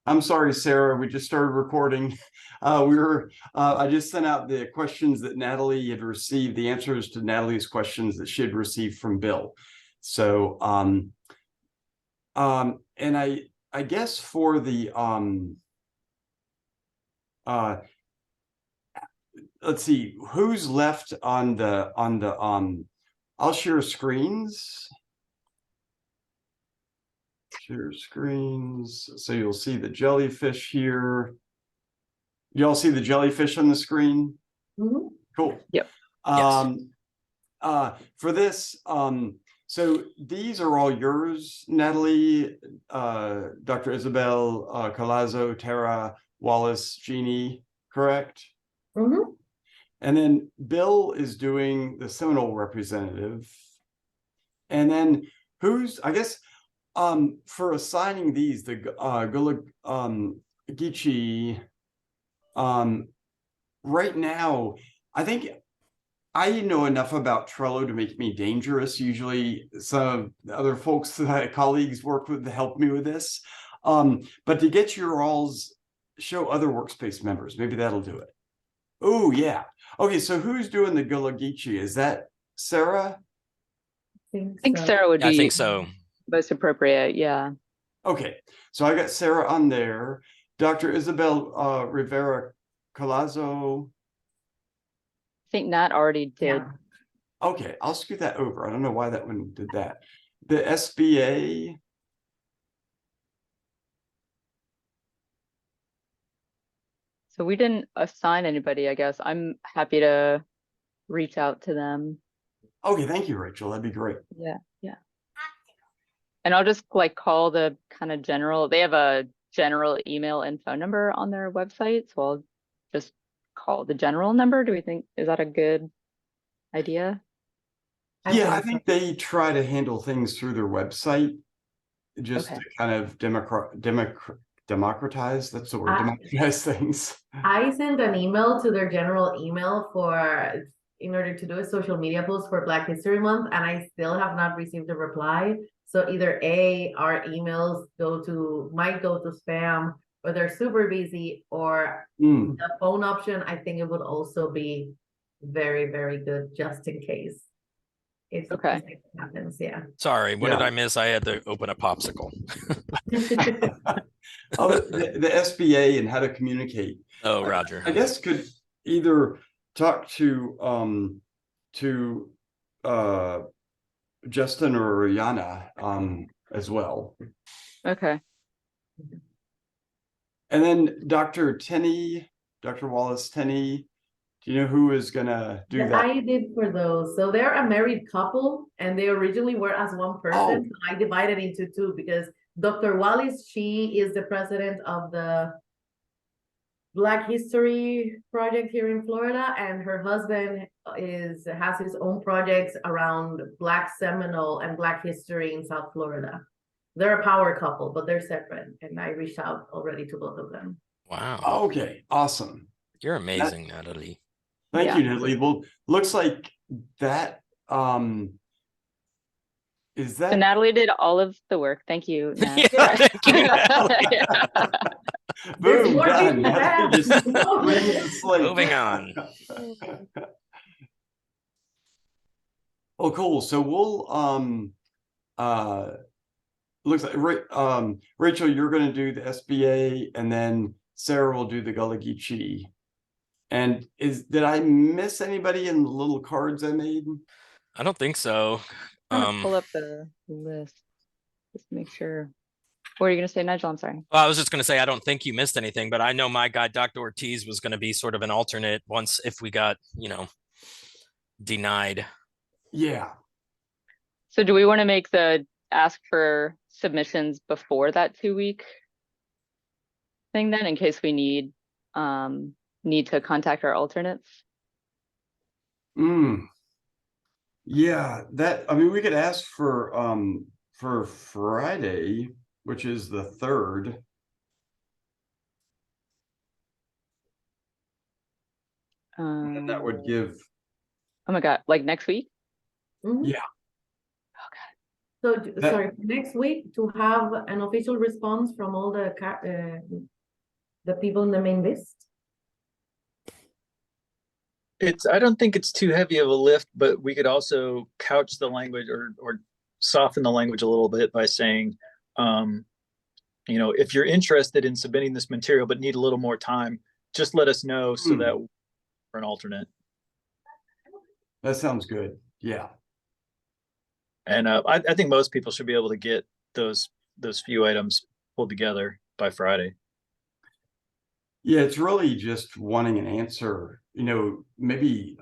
I'm sorry, Sarah, we just started recording. I just sent out the questions that Natalie had received, the answers to Natalie's questions that she had received from Bill. So, and I guess for the, let's see, who's left on the, I'll share screens. Share screens. So you'll see the jellyfish here. Y'all see the jellyfish on the screen? Mm-hmm. Cool. Yep. For this, so these are all yours, Natalie, Dr. Isabel, Colazzo, Tara, Wallace, Jeannie, correct? Mm-hmm. And then Bill is doing the Seminole representative. And then who's, I guess, for assigning these, the Gulagichi, right now, I think I know enough about Trello to make me dangerous. Usually some other folks that colleagues work with to help me with this. But to get your all's show other workspace members, maybe that'll do it. Oh, yeah. Okay, so who's doing the Gulagichi? Is that Sarah? I think so. Sarah would Yeah, be I think so. most appropriate. Yeah. Okay, so I got Sarah on there. Dr. Isabel Rivera Colazzo. I think Nat already did. Yeah. Okay, I'll scoot that over. I don't know why that one did that. The SBA. So we didn't assign anybody, I guess. I'm happy to reach out to them. Okay, thank you, Rachel. That'd be great. Yeah, yeah. And I'll just like call the kind of general, they have a general email and phone number on their website. So I'll just call the general number. Do we think, is that a good idea? Yeah, I think they try to handle things through their website just Okay. to kind of democratize, that's the word, democratize things. I sent an email to their general email in order to do a social media post for Black History Month, and I still have not received a reply. So either our emails might go to spam, or they're super busy, or the phone option, I think it would also be very, very good just in case. If Okay. it happens, yeah. Sorry, what did I miss? I had to open a popsicle. Oh, the SBA and how to communicate. Oh, Roger. I guess could either talk to Justin or Yana as well. Okay. And then Dr. Wallace Tenney, do you know who is gonna do that? I did for those. So they're a married couple, and they originally were as one person. So I divided into two because Dr. Wallace, she is the president of the Black History Project here in Florida, and her husband has his own projects around Black Seminole and Black history in South Florida. They're a power couple, but they're separate, and I reached out already to both of them. Wow. Okay, awesome. You're amazing, Natalie. Thank you, Natalie. Well, looks like that is that. So Natalie did all of the work. Thank you, Nat. Yeah, thank you, Natalie. Boom, done. Moving on. Oh, cool. So we'll looks like Rachel, you're going to do the SBA, and then Sarah will do the Gullah Geechee. And did I miss anybody in the little cards I made? I don't think so. I'm gonna pull up the list just to make sure. What are you gonna say, Nigel? I'm sorry. Well, I was just gonna say I don't think you missed anything, but I know my guy Dr. Ortiz was gonna be sort of an alternate once if we got, denied. Yeah. So do we want to make the ask for submissions before that 2-week thing then, in case we need to contact our alternates? Yeah, we could ask for Friday, which is the 3rd. And that would give. Oh my God, like next week? Yeah. So, That- sorry, next week to have an official response from all the people in the main list. I don't think it's too heavy of a lift, but we could also couch the language or soften the language a little bit by saying, if you're interested in submitting this material but need a little more time, just let us know so that we're an alternate. That sounds good. Yeah. And I think most people should be able to get those few items pulled together by Friday. Yeah, it's really just wanting an answer, maybe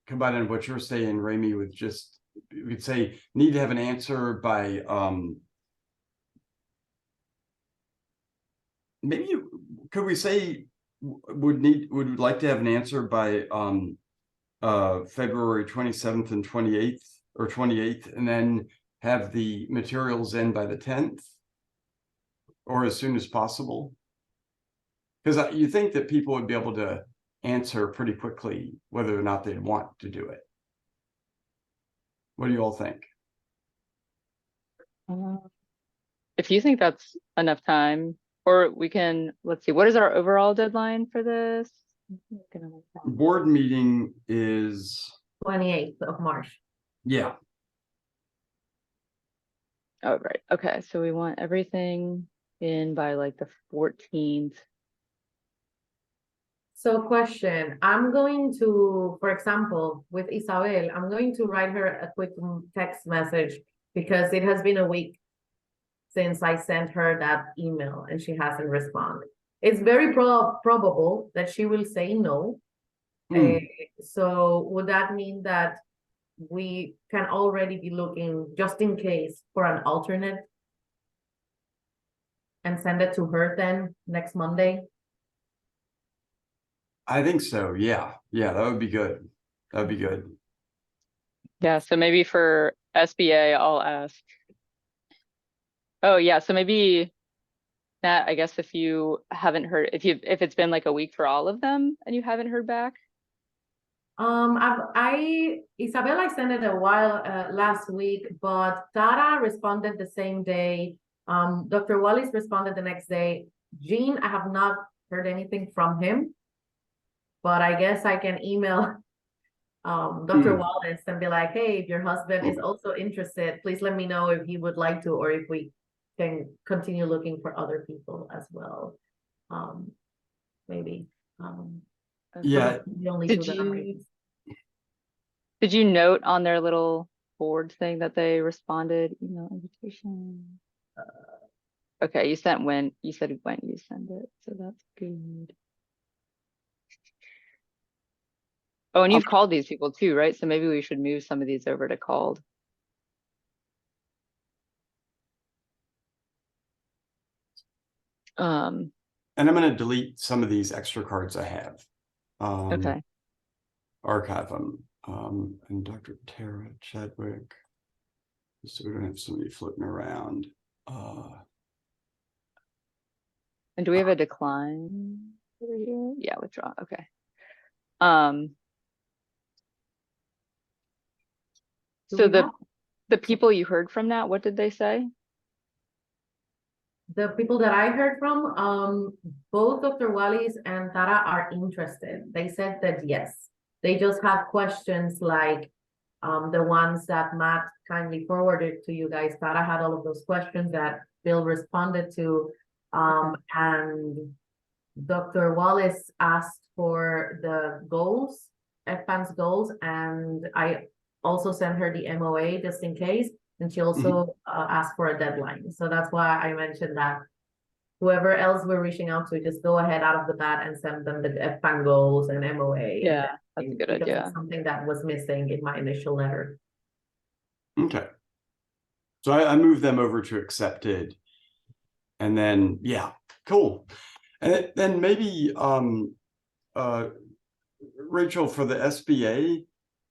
combining what you're saying, Rami, with just, we could say, need to have an answer by maybe could we say would like to have an answer by February 27th and 28th or 28th, and then have the materials in by the 10th or as soon as possible? Because you think that people would be able to answer pretty quickly whether or not they'd want to do it. What do you all think? If you think that's enough time, or we can, let's see, what is our overall deadline for this? Board meeting is 28th of March. yeah. Oh, right. Okay, so we want everything in by like the 14th. So question, I'm going to, for example, with Isabel, I'm going to write her a quick text message because it has been a week since I sent her that email and she hasn't responded. It's very probable that she will say no. So would that mean that we can already be looking, just in case, for an alternate and send it to her then next Monday? I think so. Yeah. Yeah, that would be good. That would be good. Yeah, so maybe for SBA, I'll ask. Oh, yeah, so maybe Nat, I guess if you haven't heard, if it's been like a week for all of them and you haven't heard back. Isabel, I sent it a while last week, but Tara responded the same day. Dr. Wallis responded the next day. Jean, I have not heard anything from him, but I guess I can email Dr. Wallis and be like, hey, if your husband is also interested, please let me know if he would like to, or if we can continue looking for other people as well. Maybe. Yeah. The only two that I'm Did you note on their little board thing that they responded email invitation? Okay, you said when you sent it, so that's good. Oh, and you've called these people too, right? So maybe we should move some of these over to called. And I'm going to delete some of these extra cards I have. Okay. Archive them. And Dr. Tara Chadwick, so we don't have somebody floating around. And do we have a decline over here? Yeah, withdraw. Okay. So the people you heard from that, what did they say? The people that I heard from, both Dr. Wallis and Tara are interested. They said that yes, they just have questions like the ones that Matt kindly forwarded to you guys. Tara had all of those questions that Bill responded to, and Dr. Wallis asked for the goals, FPAN's goals, and I also sent her the MOA just in case. And she also asked for a deadline. So that's why I mentioned that whoever else we're reaching out to, just go ahead out of the bat and send them the FPAN goals and MOA. Yeah, that's a good idea. It's something that was missing in my initial letter. Okay. So I moved them over to accepted. And then, yeah, cool. And then maybe Rachel, for the SBA,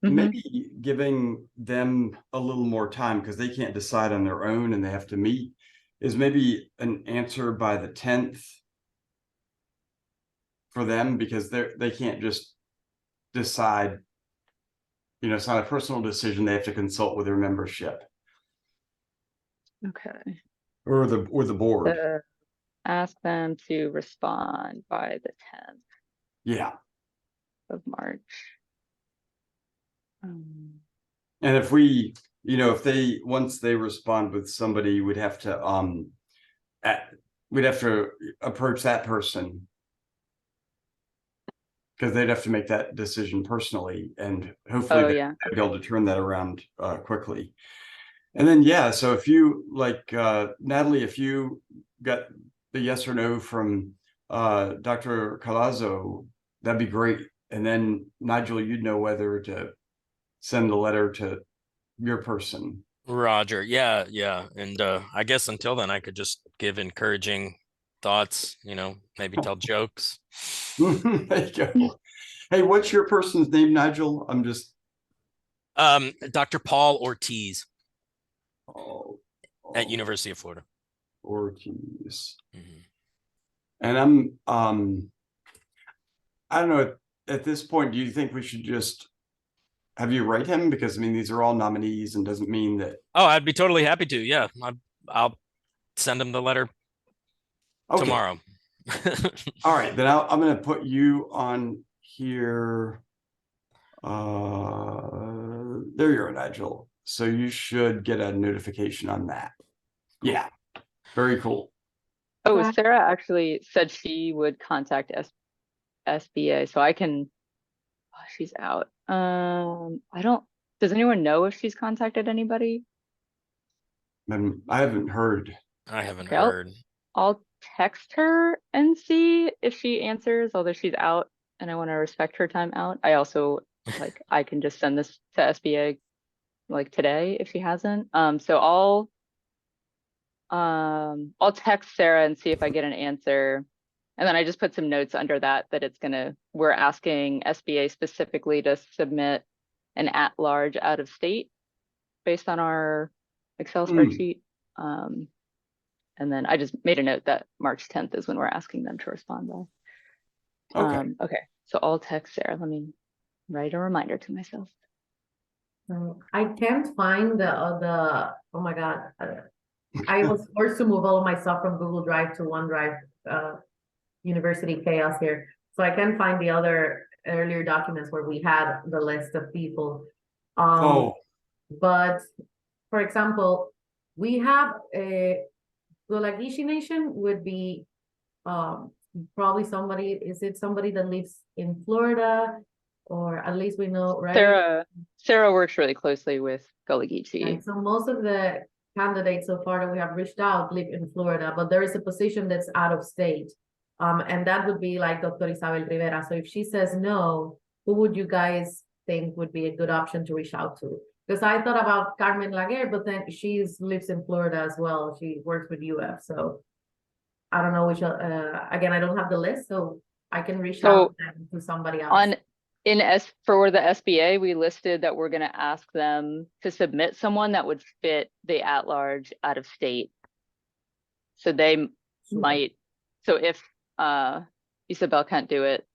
maybe giving them a little more time because they can't decide on their own and they have to meet, is maybe an answer by the 10th for them, because they can't just decide, it's not a personal decision. They have to consult with their membership. Okay. or the board. So ask them to respond by the 10th Yeah. of March. Um, And if we, if they, once they respond with somebody, we'd have to approach that person, because they'd have to make that decision personally, and hopefully oh they'd yeah. be able to turn that around quickly. And then, yeah, so if you Natalie, if you got the yes or no from Dr. Colazo, that'd be great. And then Nigel, you'd know whether to send the letter to your person. Roger. Yeah, yeah. And I guess until then I could just give encouraging thoughts, maybe tell jokes. There you go. Hey, what's your person's name, Nigel? I'm just Dr. Paul Ortiz oh, at University of Florida. Ortiz. Mhm. And I'm I don't know, at this point, do you think we should just have you write him? Because I mean, these are all nominees, and doesn't mean that. Oh, I'd be totally happy to. Yeah, I'll send him the letter Okay. tomorrow. All right, then I'm going to put you on here. There you are, Nigel. So you should get a notification on that. Yeah, very cool. Oh, Okay. Sarah actually said she would contact SBA, so I can. Oh, she's out. I don't. Does anyone know if she's contacted anybody? I haven't heard. I haven't Okay, heard. I'll text her and see if she answers, although she's out and I want to respect her time out. I also I can just send this to SBA like today if she hasn't. So I'll text Sarah and see if I get an answer. And then I just put some notes under that we're asking SBA specifically to submit an at-large out of state based on our Excel spreadsheet. And then I just made a note that March 10th is when we're asking them to respond by. Okay. Okay, so I'll text Sarah. Let me write a reminder to myself. I can't find oh my God. I was forced to move all of my stuff from Google Drive to OneDrive, university chaos here. So I can't find the other earlier documents where we had the list of people. But for example, we have a Gulagishi Nation would be probably somebody, is it somebody that lives in Florida, or at least we know, right? Sarah works really closely with Gullah Geechee. And so most of the candidates so far that we have reached out live in Florida, but there is a position that's out of state. And that would be like Dr. Isabel Rivera. So if she says no, who would you guys think would be a good option to reach out to? Because I thought about Carmen Laguerre, but then she lives in Florida as well. She works with UF. So I don't know which, again, I don't have the list, so I can reach out to somebody else. For the SBA, we listed that we're going to ask them to submit someone that would fit the at-large out of state. So they might, so if Isabel can't do it,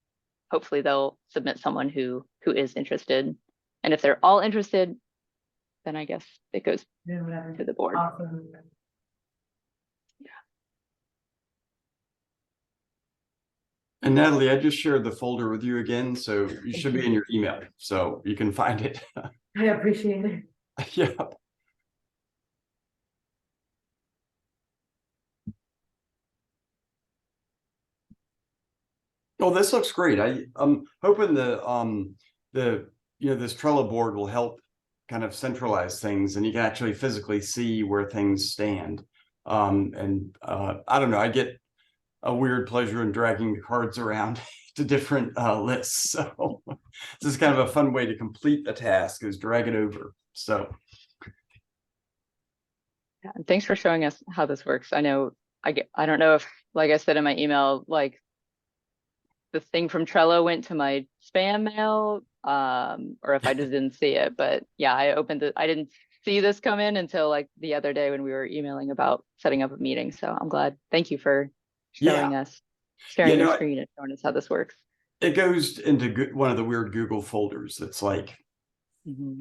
hopefully they'll submit someone who is interested. And if they're all interested, then I guess it goes to the board. Awesome. And Natalie, I just shared the folder with you again, so you should be in your email, so you can find it. I appreciate it. Yeah. Oh, this looks great. I'm hoping this Trello board will help kind of centralize things, and you can actually physically see where things stand. And I don't know, I get a weird pleasure in dragging the cards around to different lists. So this is kind of a fun way to complete a task, is drag it over. So yeah, and thanks for showing us how this works. I know I don't know if, like I said in my email, like the thing from Trello went to my spam mail, or if I just didn't see it. But yeah, I didn't see this come in until like the other day when we were emailing about setting up a meeting. So I'm glad. Thank you for showing us, sharing your screen and showing us how this works. It goes into one of the weird Google folders that's like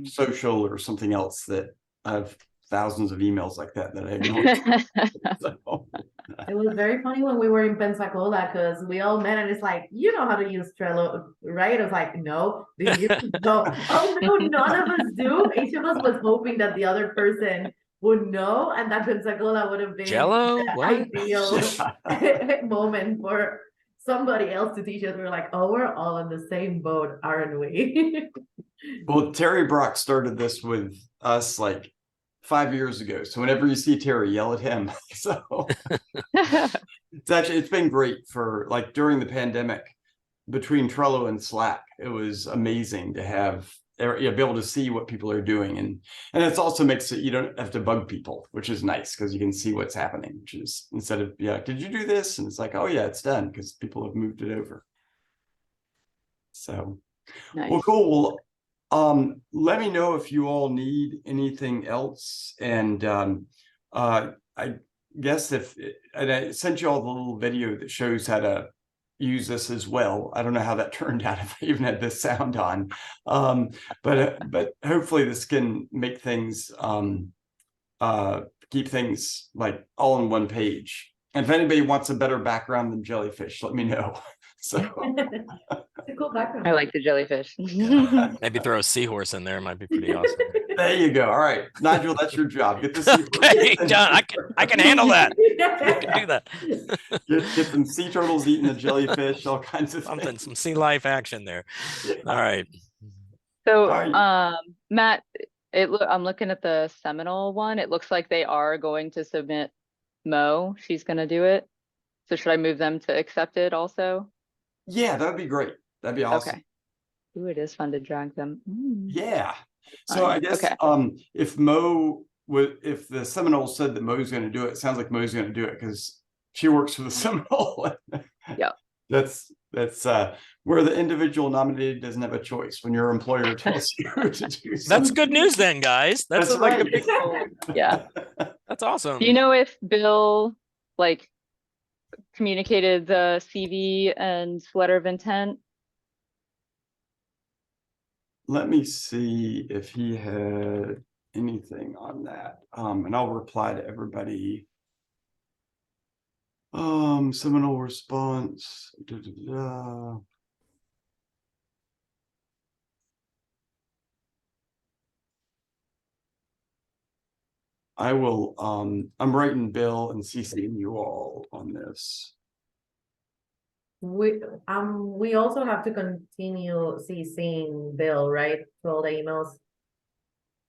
social or something else that I've thousands of emails like that I ignored. So, It was very funny when we were in Pensacola because we all met and it's like, you know how to use Trello, right? I was like, no, do you? No. Oh no, none of us do. Each of us was hoping that the other person would know and that Pensacola would have been Jello? the What? ideal moment for somebody else to teach us. We're like, oh, we're all in the same boat, aren't we? well, Terry Brock started this with us like 5 years ago. So whenever you see Terry, yell at him. So it's been great for like during the pandemic between Trello and Slack. It was amazing to have be able to see what people are doing, and it also makes it you don't have to bug people, which is nice because you can see what's happening. Which is instead of did you do this? And it's like, oh yeah, it's done because people have moved it over. So Nice. well, cool. Let me know if you all need anything else. And I guess and I sent you all the little video that shows how to use this as well. I don't know how that turned out if I even had this sound on. But hopefully this can make things keep things like all on one page. And if anybody wants a better background than jellyfish, let me know. So It's a cool background. I like the jellyfish. Maybe throw a seahorse in there. Might be pretty awesome. there you go. All right, Nigel, that's your job. Get this. Okay, done. I can handle that. I can do that. Get some sea turtles eating the jellyfish, all kinds of Something, things. some sea life action there. All right. So, Alright. Matt, I'm looking at the Seminole one. It looks like they are going to submit Mo. She's going to do it. So should I move them to accepted also? Yeah, that'd be great. That'd be awesome. Okay. Ooh, it is fun to drag them. Yeah. So I Fine. guess Okay. if if the Seminole said that Mo's going to do it, it sounds like Mo's going to do it because she works for the Seminole. Yeah. That's where the individual nominated doesn't have a choice when your employer tells you to do something. That's good news then, guys. That's That's like a right. big, Yeah. that's awesome. Do you know if Bill like communicated the CV and letter of intent? Let me see if he had anything on that. And I'll reply to everybody. Seminole response. I will, I'm writing Bill and CCing you all on this. We also have to continue CCing Bill, right? To all the emails.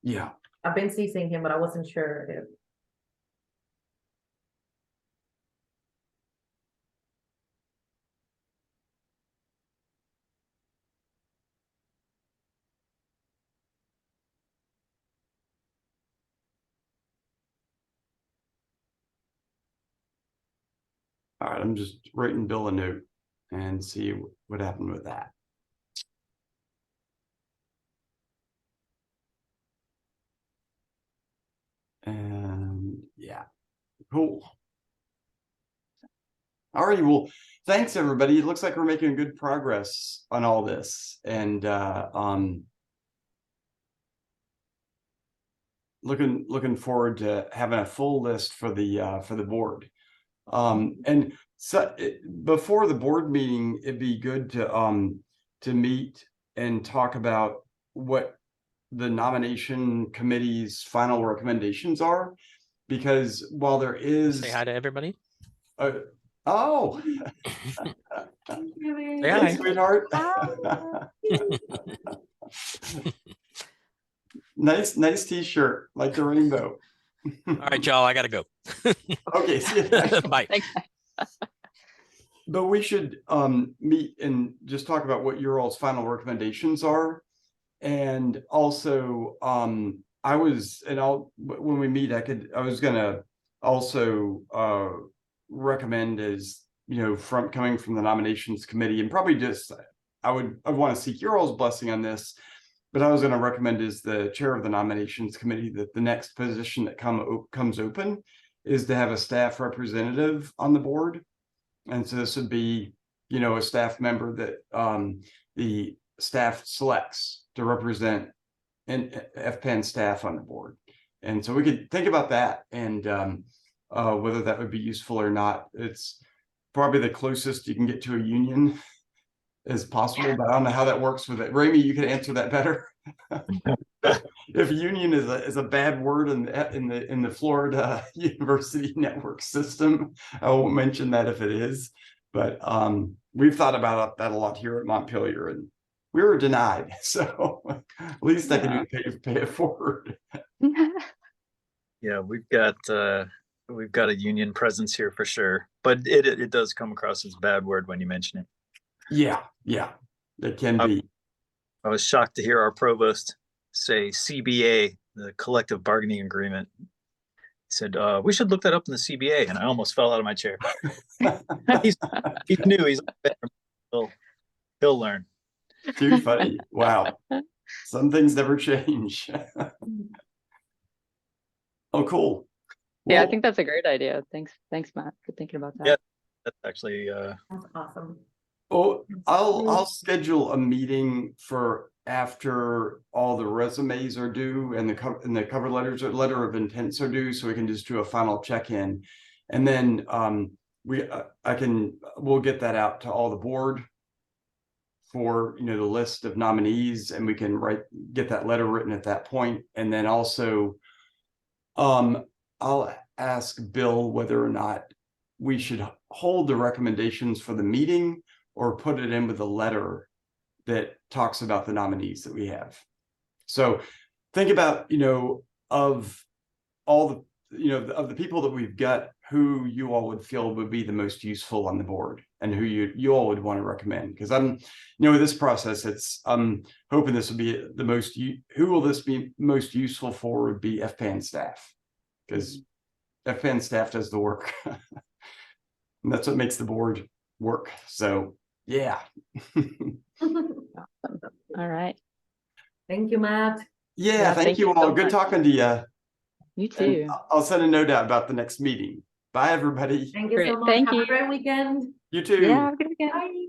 Yeah. I've been CCing him, but I wasn't sure if. All right, I'm just writing Bill a note and see what happened with that. And yeah, cool. All righty, well, thanks everybody. It looks like we're making good progress on all this, and looking forward to having a full list for the board. And so before the board meeting, it'd be good to meet and talk about what the nomination committee's final recommendations are, because while there is Say hi to everybody. Oh, Say hey, hi. sweetheart. Nice t-shirt, like the rainbow. All right, y'all. I gotta go. Okay, see you next time. Bye. Thanks. But we should meet and just talk about what your all's final recommendations are. And also when we meet, I was gonna also recommend as from coming from the nominations committee, and probably just I want to seek your all's blessing on this, but I was going to recommend as the chair of the nominations committee that the next position that comes open is to have a staff representative on the board. And so this would be a staff member that the staff selects to represent FPAN staff on the board. And so we could think about that and whether that would be useful or not. It's probably the closest you can get to a union as possible, but I don't know how that works with it. Ramy, you can answer that better. If union is a bad word in the Florida university network system, I won't mention that if it is. But we've thought about that a lot here at Montpelier, and we were denied. So at least I can do pay it forward. Yeah, we've got a union presence here for sure, but it does come across as a bad word when you mention it. Yeah, it can be. I was shocked to hear our provost say CBA, the collective bargaining agreement. He said, we should look that up in the CBA, and I almost fell out of my chair. He's new. He'll learn. Too funny. Wow. Some things never change. Oh, cool. Yeah, I Well, think that's a great idea. Thanks, Matt, for thinking about that. Yeah, that's actually That's awesome. oh, I'll schedule a meeting for after all the resumes are due and the cover letters or letter of intents are due, so we can just do a final check-in, and then we'll get that out to all the board for the list of nominees, and we can get that letter written at that point. And then also I'll ask Bill whether or not we should hold the recommendations for the meeting or put it in with a letter that talks about the nominees that we have. So think about, of all the, of the people that we've got, who you all would feel would be the most useful on the board and who you all would want to recommend. Because with this process, I'm hoping this will be the most, who will this be most useful for would be FPAn staff, because FPAn staff does the work. And that's what makes the board work. So yeah. All right. Thank you, Matt. Yeah, thank you all. so Good much. talking to you. You too. I'll send a note out about the next meeting. Bye, everybody. Thank you Great. so much. Thank Have you. a great weekend. You too. Yeah, have a good weekend. Bye.